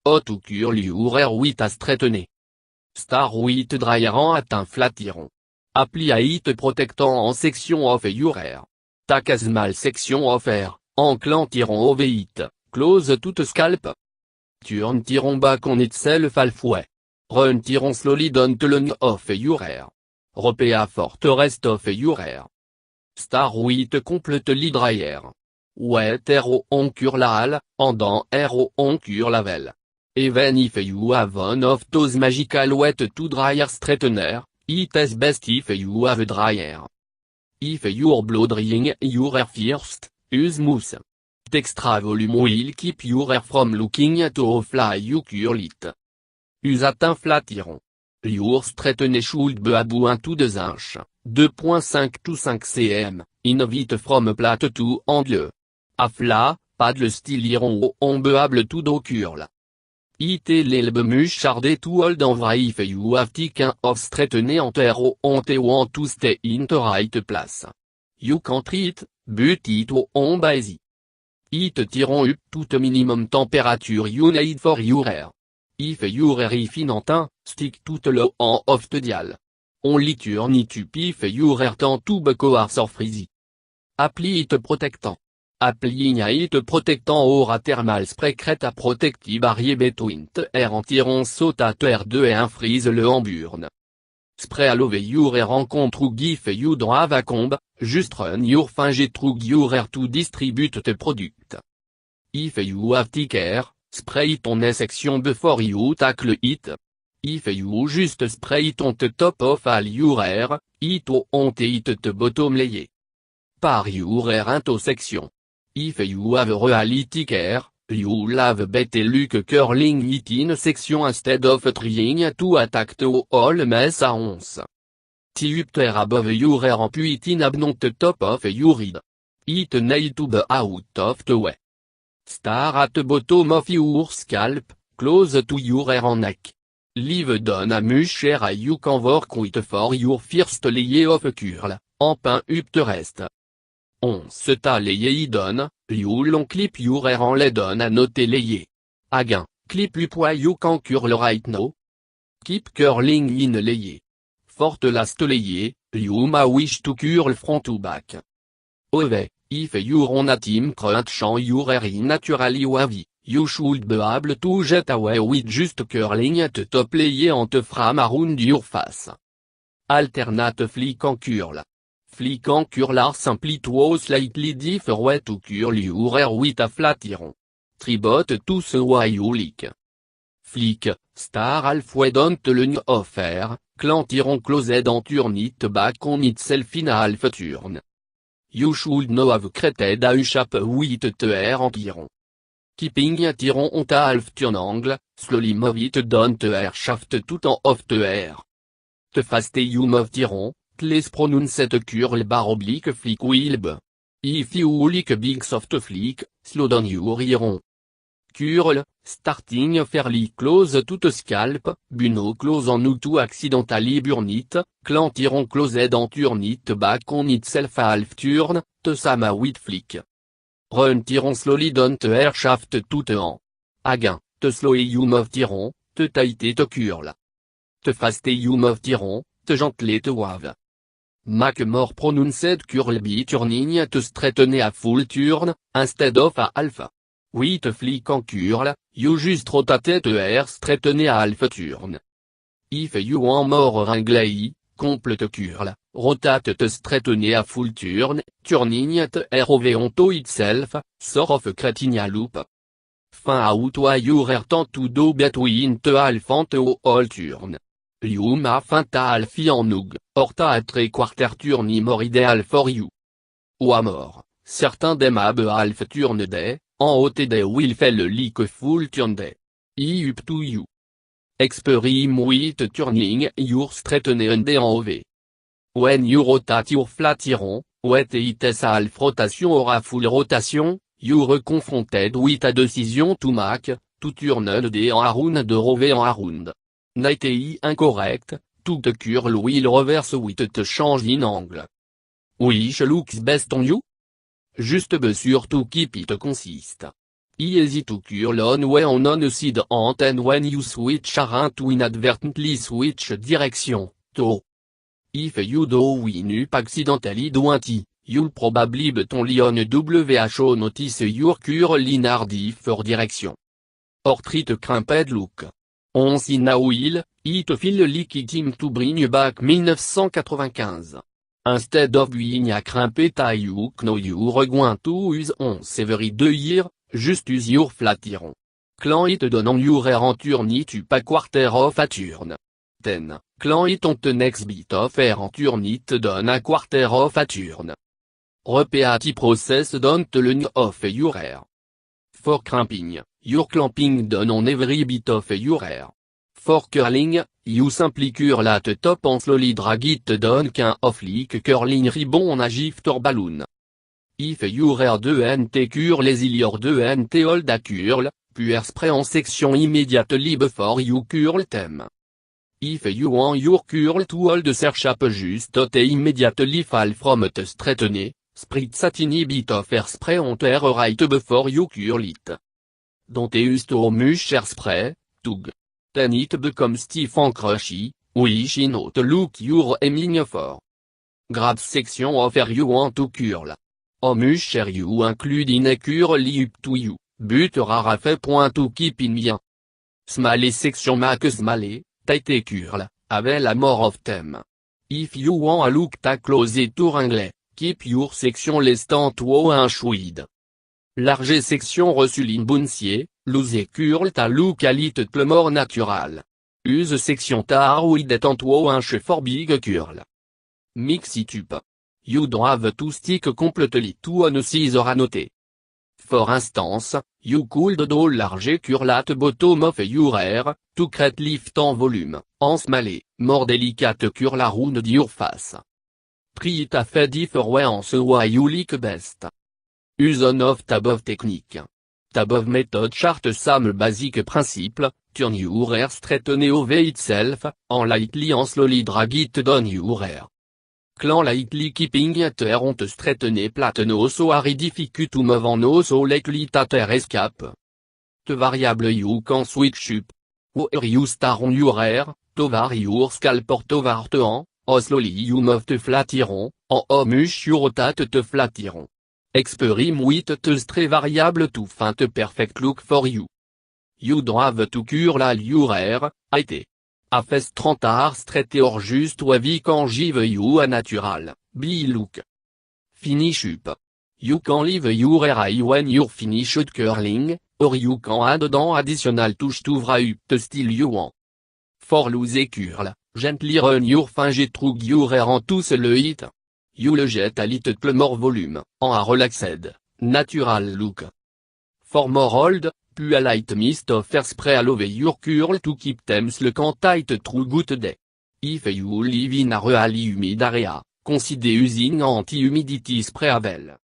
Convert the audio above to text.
Hot ou cure liurer 8 à straightener. Star 8 dryer en atteint flatiron. Appli à hit protectant en section of urer. Takasmal section of air, enclan tiron oveit, close toute scalp. Turn tiron back on itself halfway. Run tiron slowly down to lung of urer. Repea forte rest of urer. Star 8 completely dryer. Wet ro on cure la halle, en ro on cure la velle. Even if you have one of those magical wet to dryer straightener, it is best if you have a dryer. If you're blow drying your hair first, use mousse. Extra volume will keep your hair from looking to fly you curl it. Use atteint flatiron. Your straightener should be abou 1 to 2 inch, 2.5 to 5 cm, innovate from plate to angle. Afla, pas de styliron on beable to do curl. It l'elbe mucharde to hold en vrai if you have taken of straightener en terre on te want to stay in the right place. You can't it, but it on base. It tiron up to minimum temperature you need for your hair. If your hair is finantin, stick to the low en of the dial. On liturne it up if your hair tend to become or frizzy. Apply it protectant. Applying a it protectant aura thermal spray crête à protective barrier between the air antiron saute à terre 2 et 1 freeze le hamburn. Spray à love your air rencontre ou gif you drive à combe, just run your finger through your air to distribute the product. If you have take air, spray it on a section before you tackle it. If you just spray it on the top of all your air, it on it the bottom layer. Par your air into section. If you have reality care, you have better luck curling it in section instead of trying to attack the whole mess à once. Tiupter above your hair and put in abnon the top of your head. It need to be out of the way. Star at the bottom of your scalp, close to your hair and neck. Leave down a much hair you can work with for your first layer of curl, en pain up the rest. On se ta layer donne, you long clip your hair en les donne à noter layer. Again, clip up why you can curl right now. Keep curling in layer. Forte last layer, you may wish to curl front to back. Ove, if you're on a team crunch on your hair naturally wavy, you should be able to get away with just curling at the top layer on the frame around your face. Alternate flick en curl. Flick en curl are simply to slightly different to curl your hair with a flatiron. Tribot to the way you lick. Flick, star halfway down the line of hair, clantiron closed and turn it back on itself in a half turn. You should now have created a shape with the hair environ. Keeping a tiron on a half turn angle, slowly move it down the hair shaft tout en off the hair. The faster you move tiron, less pronounced curl bar oblique flick will be. If you like a big soft flick, slow down your iron. Curl, starting fairly close to the scalp, buno close on ou to accidentally burn it, clantiron closed and turn it back on itself a half turn, te sama with flick. Run tiron slowly down the hair shaft tout en. Again, te slow you move tiron, te tight te curl. Te fast you move tiron, te gently te wave. Make more pronounced curl be turning te straighten a full turn, instead of a half. With flick en curl, you just rotate the hair straighten a half turn. If you want more wrinkly, complete curl, rotate te straighten a full turn, turning te hair over onto itself, sort of creating a loop. Fin out why your hair tend to do between the half and the whole turn. You ma fin ta half en nug, or ta a 3/4 turn more ideal for you. Ou more, certains dem have a half turn day, en haut day will fail like full turn day. Up to you. Experiment with turning your straightener day en OV. When you rotate your flatiron, wet it is a half rotation or a full rotation, you are confronted with a decision to make, to turn a day en around de rove en around. Night incorrect, to the curl will reverse with the change in angle. Which looks best on you? Just be sure to keep it consist. Easy to cure on way on seed and when you switch around to inadvertently switch direction, to. If you do win up accidentally don't, you'll probably beton lion who notice your cure linear for direction. Or treat cramped look. On see now it feel like it to bring back 1995. Instead of being a cramped you know you're going to use on every 2 years, just use your flatiron. Clan it donne on your air en turn it up a quarter of a turn. 10. Clan it on the next bit of air en turn it donne a quarter of a turn. Repeat process don't learn of your air. For cramping, your clamping done on every bit of your air. For curling, you simply curl at the top and slowly drag it down qu'un off-leak curling ribbon on a gift or balloon. If your air 2nt curl les your 2nt hold a curl, puis spray en section immediately before you curl them. If you want your curl to hold search up just to immediately fall from the straightening, spritz a tiny bit of hairspray on the air right before you curl it. Don't use too much hairspray, tug. Then it becomes stiff and crushy, which is not the look you're aiming for. Grab section of hair you want to curl. How much hair you include in a curl up to you, but rare fait point to keep in mind. Small section make small, tight curl, avec la more of them. If you want a look ta close to anglais, keep your section less than 2 inch wide. Large section reçue bouncy, loose curl ta look a little more natural. Use section ta wide en 2 inch for big curl. Mix it up. You don't have to stick completely to one scissor à noter. For instance, you could do large curl at bottom of your hair, to create lift en volume, en small, more delicate curl around your face. Try it a fait difference why you like best. Use on of tabove technique. Tabove method chart some basic principle, turn your hair straighten over itself, en lightly and slowly drag it down your hair. Clan lightly keeping it hair on the straighten plate no so are difficult to move on no so likely that hair escape. The variable you can switch up. Where you start on your hair, to var your scalp or to var te en, how slowly you move the flatiron, en how much you rotate the flatiron. Experiment with the stray variable to find the perfect look for you. You don't have to curl all your hair, it. A fast 30 hours straight or just wavy can give you a natural, be look. Finish up. You can leave your hair high when you're finished curling, or you can add an additional touch to vary up the style you want. For loose curl, gently run your finger through your hair into the heat. You'll get a little more volume, en a relaxed, natural look. For more hold, puis a light mist of hairspray all over your curl to keep them sleek and tight through good day. If you live in a really humid area, consider using anti-humidity spray avel.